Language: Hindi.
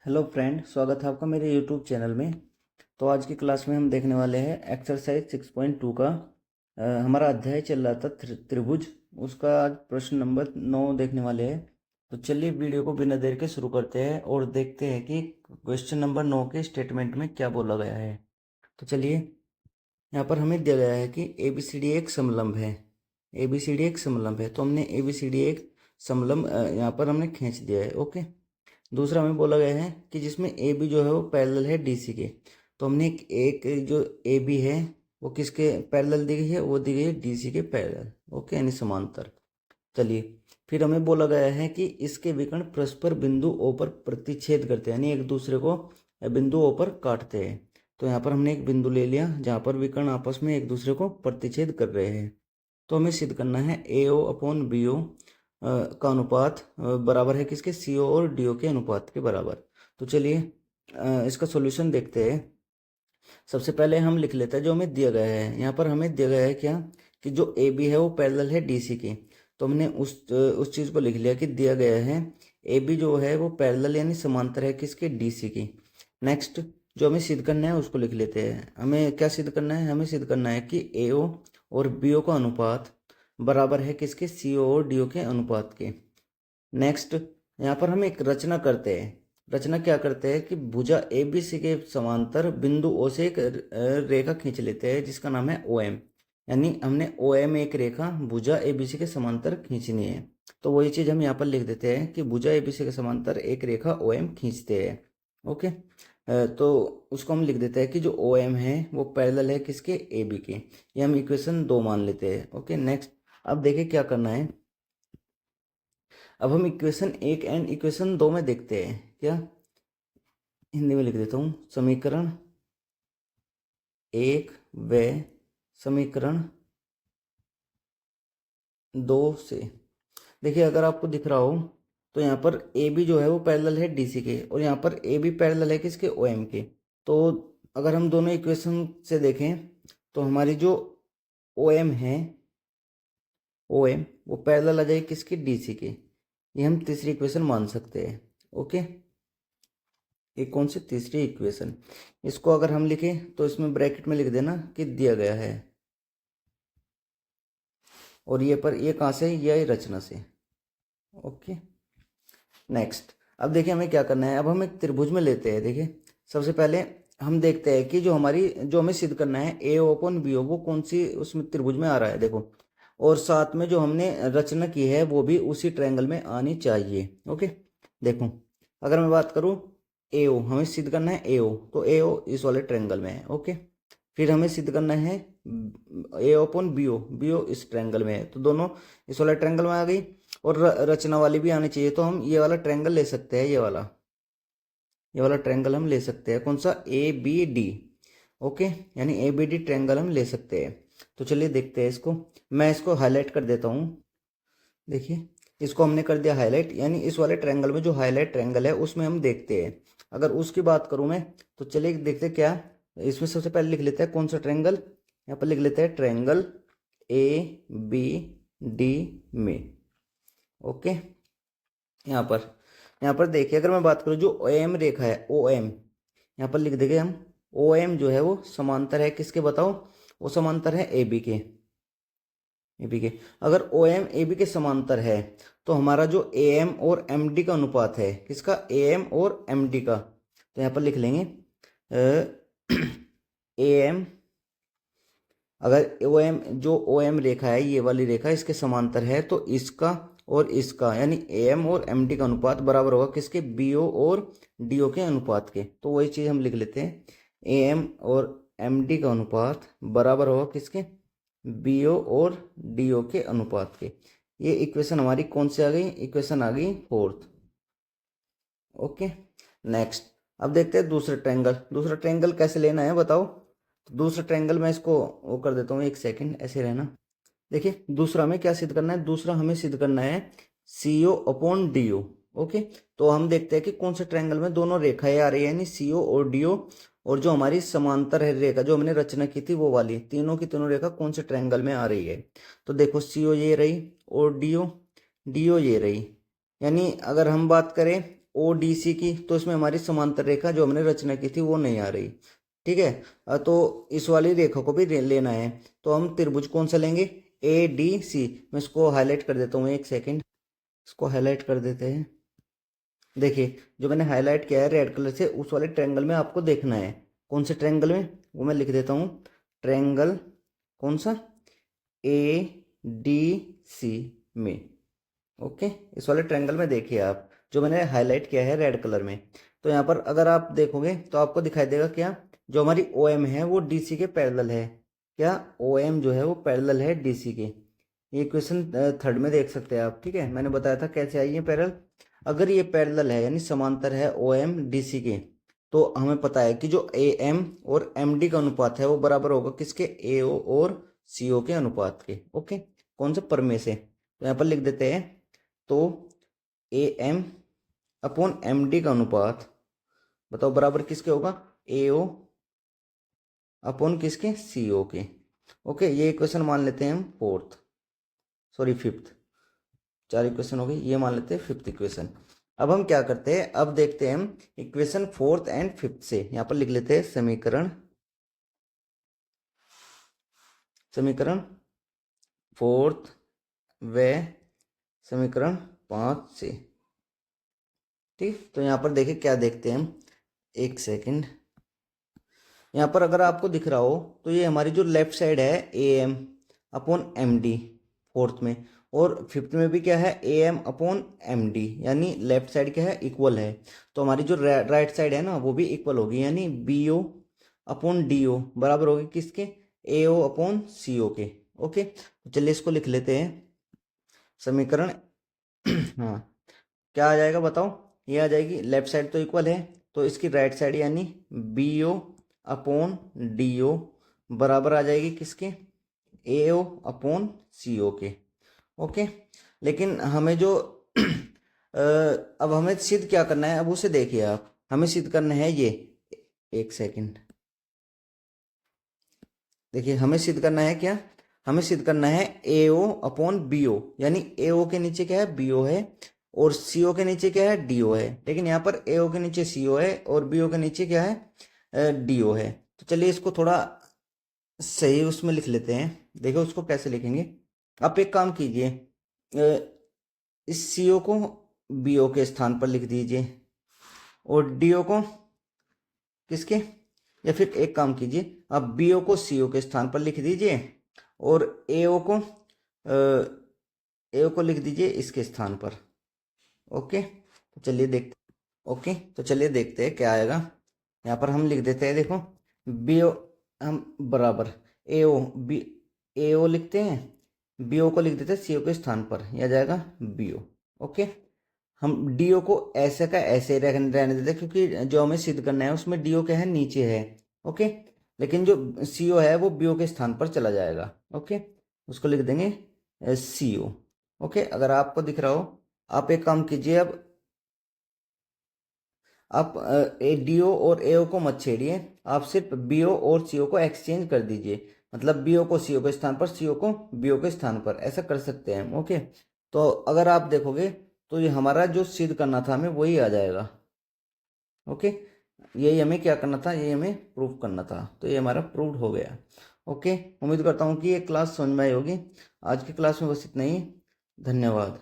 हेलो फ्रेंड, स्वागत है आपका मेरे यूट्यूब चैनल में। तो आज की क्लास में हम देखने वाले हैं एक्सरसाइज 6.2 का हमारा अध्याय चल रहा था त्रिभुज। उसका आज प्रश्न नंबर 9 देखने वाले हैं। तो चलिए वीडियो को बिना देर के शुरू करते हैं और देखते हैं कि क्वेश्चन नंबर 9 के स्टेटमेंट में क्या बोला गया है। तो चलिए, यहाँ पर हमें दिया गया है कि ए बी सी डी एक समलंब है। ए बी सी डी एक समलंब है, तो हमने ए बी सी डी एक समलंब यहाँ पर हमने खींच दिया है। ओके। दूसरा हमें बोला गया है कि जिसमें ए बी जो है वो पैरेलल है डी सी के। तो हमने एक जो ए बी है वो किसके पैरेलल दी गई है, वो दी गई है डी सी के पैरेलल। ओके, यानी समांतर। चलिए, फिर हमें बोला गया है कि इसके विकर्ण परस्पर बिंदु ओ पर प्रतिच्छेद करते हैं, यानी एक दूसरे को बिंदु ओ पर काटते हैं। तो यहाँ पर हमने एक बिंदु ले लिया जहाँ पर विकर्ण आपस में एक दूसरे को प्रतिच्छेद कर रहे हैं। तो हमें सिद्ध करना है ए ओ अपॉन बी ओ का अनुपात बराबर है किसके, सी ओ और डी ओ के अनुपात के बराबर। तो चलिए इसका सॉल्यूशन देखते हैं। सबसे पहले हम लिख लेते हैं जो हमें दिया गया है। यहाँ पर हमें दिया गया है क्या, कि जो ए बी है वो पैरेलल है डी सी के। तो हमने उस चीज़ को लिख लिया कि दिया गया है ए बी जो है वो पैरेलल यानी समांतर है किसके, डी सी की। नेक्स्ट जो हमें सिद्ध करना है उसको लिख लेते हैं। हमें क्या सिद्ध करना है, हमें सिद्ध करना है कि ए ओ और बी ओ का अनुपात बराबर है किसके, सी ओ और डी ओ के अनुपात के। नेक्स्ट यहाँ पर हम एक रचना करते हैं। रचना क्या करते हैं कि भुजा ए बी सी के समांतर बिंदु ओ से एक रेखा खींच लेते हैं जिसका नाम है ओ एम। यानी हमने ओ एम एक रेखा भुजा ए बी सी के समांतर खींचनी है। तो वही चीज़ हम यहाँ पर लिख देते हैं कि भुजा ए बी सी के समांतर एक रेखा ओ एम खींचते हैं। ओके। तो उसको हम लिख देते हैं कि जो ओ एम है वो पैरेलल है किसके, ए बी के। ये हम इक्वेशन 2 मान लेते हैं। ओके। नेक्स्ट अब देखिए क्या करना है। अब हम इक्वेशन 1 एंड इक्वेशन 2 में देखते हैं क्या। हिंदी में लिख देता हूँ, समीकरण 1 व समीकरण 2 से। देखिए अगर आपको दिख रहा हो तो यहाँ पर ए बी जो है वो पैरेलल है डी सी के, और यहाँ पर ए बी पैरेलल है किसके, ओ एम के। तो अगर हम दोनों इक्वेशन से देखें तो हमारी जो ओ एम है, ओ एम वो पैरेलल आ जाएगी किसकी, डी सी के। ये हम तीसरी इक्वेशन मान सकते हैं। ओके। ये कौन सी तीसरी इक्वेशन। इसको अगर हम लिखें तो इसमें ब्रैकेट में लिख देना कि दिया गया है, और ये पर ये कहाँ से, ये रचना से। ओके। नेक्स्ट अब देखिए हमें क्या करना है। अब हम एक त्रिभुज में लेते हैं। देखिए सबसे पहले हम देखते हैं कि जो हमें सिद्ध करना है ए ओपन बी ओ, वो कौन सी उसमें त्रिभुज में आ रहा है देखो। और साथ में जो हमने रचना की है वो भी उसी ट्रायंगल में आनी चाहिए। ओके। देखो अगर मैं बात करूँ ए ओ, हमें सिद्ध करना है ए ओ, तो ए ओ इस वाले ट्रायंगल में है। ओके। फिर हमें सिद्ध करना है A open B O, B O इस ट्रायंगल में है, तो दोनों इस वाले ट्रायंगल में आ गई। और रचना वाली भी आनी चाहिए, तो हम ये वाला ट्रायंगल ले सकते हैं। ये वाला ट्रायंगल हम ले सकते हैं, कौन सा, ए बी डी। ओके, यानी ए बी डी ट्रायंगल हम ले सकते हैं। तो चलिए देखते हैं इसको। मैं इसको हाईलाइट कर देता हूँ। देखिए इसको हमने कर दिया हाईलाइट, यानी इस वाले ट्रायंगल में जो हाईलाइट ट्रायंगल है उसमें हम देखते हैं। अगर उसकी बात करूँ मैं, तो चलिए देखते हैं क्या। इसमें सबसे पहले लिख लेते हैं कौन सा ट्रायंगल। यहाँ पर लिख लेते हैं ट्रायंगल ए बी डी में। ओके। यहाँ पर देखिए अगर मैं बात करूँ जो ओ एम रेखा है, ओ एम, यहाँ पर लिख देंगे हम। ओ एम जो है वो समांतर है किसके, बताओ। वो समांतर है ए बी के। ए बी के अगर ओ एम ए बी के समांतर है तो हमारा जो ए एम और एम डी का अनुपात है किसका, ए एम और एम डी का। तो यहाँ पर लिख लेंगे ए एम, अगर ओ एम जो ओ एम रेखा है ये वाली रेखा इसके समांतर है तो इसका और इसका यानी ए एम और एम डी का अनुपात बराबर होगा किसके, बी ओ और डी ओ के अनुपात के। तो वही चीज़ हम लिख लेते हैं, ए एम और एम डी का अनुपात बराबर होगा किसके, बी ओ और डी ओ के अनुपात के। ये इक्वेशन हमारी कौन सी आ गई, इक्वेशन आ गई 4th। ओके। नेक्स्ट अब देखते हैं दूसरा ट्रायंगल। दूसरा ट्रायंगल कैसे लेना है बताओ। तो दूसरा ट्रायंगल मैं इसको वो कर देता हूँ, एक सेकंड ऐसे रहना। देखिए दूसरा हमें क्या सिद्ध करना है, दूसरा हमें सिद्ध करना है C O upon D O. Okay. तो हम देखते हैं कि कौन से ट्रायंगल में दोनों रेखाएं आ रही है, यानी सी ओ और डी ओ। और जो हमारी समांतर है रेखा जो हमने रचना की थी वो वाली, तीनों की तीनों रेखा कौन से ट्रायंगल में आ रही है। तो देखो सी ओ ये रही और डी ओ ये रही। यानी अगर हम बात करें ओ डी सी की, तो इसमें हमारी समांतर रेखा जो हमने रचना की थी वो नहीं आ रही। ठीक है, तो इस वाली रेखा को भी लेना है। तो हम त्रिभुज कौन सा लेंगे, ए डी सी। मैं इसको हाईलाइट कर देता हूँ, एक सेकेंड, इसको हाईलाइट कर देते हैं। देखिए जो मैंने हाईलाइट किया है रेड कलर से, उस वाले ट्रायंगल में आपको देखना है। कौन से ट्रायंगल में, वो मैं लिख देता हूँ। ट्रायंगल कौन सा, ए डी सी में। ओके, इस वाले ट्रायंगल में देखिए आप, जो मैंने हाईलाइट किया है रेड कलर में। तो यहाँ पर अगर आप देखोगे तो आपको दिखाई देगा क्या, जो हमारी ओ एम है वो डी सी के पैरेलल है। क्या, ओ एम जो है वो पैरेलल है डी सी के। ये क्वेश्चन थर्ड में देख सकते हैं आप। ठीक है, मैंने बताया था कैसे आई है पैरेलल। अगर ये पैरेलल है यानी समांतर है ओ एम डी सी के, तो हमें पता है कि जो ए एम और एम डी का अनुपात है वो बराबर होगा किसके, ए ओ और सी ओ के अनुपात के। ओके, कौन से, परमे से। तो यहाँ पर लिख देते हैं, तो A M upon M D का अनुपात बताओ बराबर किसके होगा, ए ओ अपॉन किसके, सी ओ के। ओके, ये इक्वेशन मान लेते हैं हम फोर्थ, सॉरी फिफ्थ। चार इक्वेशन हो गई, ये मान लेते हैं फिफ्थ इक्वेशन। अब हम क्या करते हैं, अब देखते हैं हम इक्वेशन फोर्थ एंड फिफ्थ से। यहाँ पर लिख लेते हैं समीकरण फोर्थ व समीकरण 5 से। ठीक, तो यहाँ पर देखिए क्या देखते हैं हम, एक सेकंड। यहाँ पर अगर आपको दिख रहा हो तो ये हमारी जो लेफ्ट साइड है A M upon M D fourth में, और फिफ्थ में भी क्या है, A M upon M D, यानी लेफ्ट साइड क्या है, इक्वल है। तो हमारी जो राइट साइड है ना वो भी इक्वल होगी, यानी B O upon D O बराबर होगी किसके, ए ओ अपॉन सी ओ के। ओके, तो चलिए इसको लिख लेते हैं समीकरण हाँ, क्या आ जाएगा बताओ, ये आ जाएगी, लेफ्ट साइड तो इक्वल है तो इसकी राइट साइड यानी B O upon D O बराबर आ जाएगी किसके, ए ओ अपॉन सी ओ के। ओके, लेकिन हमें जो अब हमें सिद्ध क्या करना है, अब उसे देखिए आप। हमें सिद्ध करना है ये, एक सेकंड, देखिए हमें सिद्ध करना है क्या, हमें सिद्ध करना है ए ओ अपॉन बी ओ, यानी ए ओ के नीचे क्या है, बी ओ है, और सी ओ के नीचे क्या है, डी ओ है। लेकिन यहाँ पर ए ओ के नीचे सी ओ है और बी ओ के नीचे क्या है, डी ओ है। तो चलिए इसको थोड़ा सही उसमें लिख लेते हैं। देखो उसको कैसे लिखेंगे, आप एक काम कीजिए, इस सी ओ को बी ओ के स्थान पर लिख दीजिए, और डी ओ को किसके, या फिर एक काम कीजिए, आप बी ओ को सी ओ के स्थान पर लिख दीजिए, और ए ओ को लिख दीजिए इसके स्थान पर। ओके, तो चलिए देखते, ओके तो चलिए देखते हैं क्या आएगा। यहाँ पर हम लिख देते हैं, देखो बी ओ हम बराबर ए ओ लिखते हैं, बी ओ को लिख देते हैं सी ओ के स्थान पर, यह आ जाएगा बी ओ। ओके, हम डी ओ को ऐसे का ऐसे रहने देते हैं, क्योंकि जो हमें सिद्ध करना है उसमें डी ओ क्या है, नीचे है। ओके, लेकिन जो सी ओ है वो बी ओ के स्थान पर चला जाएगा। ओके, उसको लिख देंगे सी ओ। ओके, अगर आपको दिख रहा हो, आप एक काम कीजिए, अब आप ए डी ओ और ए ओ को मत छेड़िए, आप सिर्फ बी ओ और सी ओ को एक्सचेंज कर दीजिए। मतलब बी ओ को सी ओ के स्थान पर, सी ओ को बी ओ के स्थान पर, ऐसा कर सकते हैं हम। ओके, तो अगर आप देखोगे तो ये हमारा जो सिद्ध करना था हमें वही आ जाएगा। ओके, यही हमें क्या करना था, यही हमें प्रूव करना था, तो ये हमारा प्रूव्ड हो गया। ओके, उम्मीद करता हूँ कि ये क्लास समझ में आई होगी। आज की क्लास में बस इतना ही, धन्यवाद।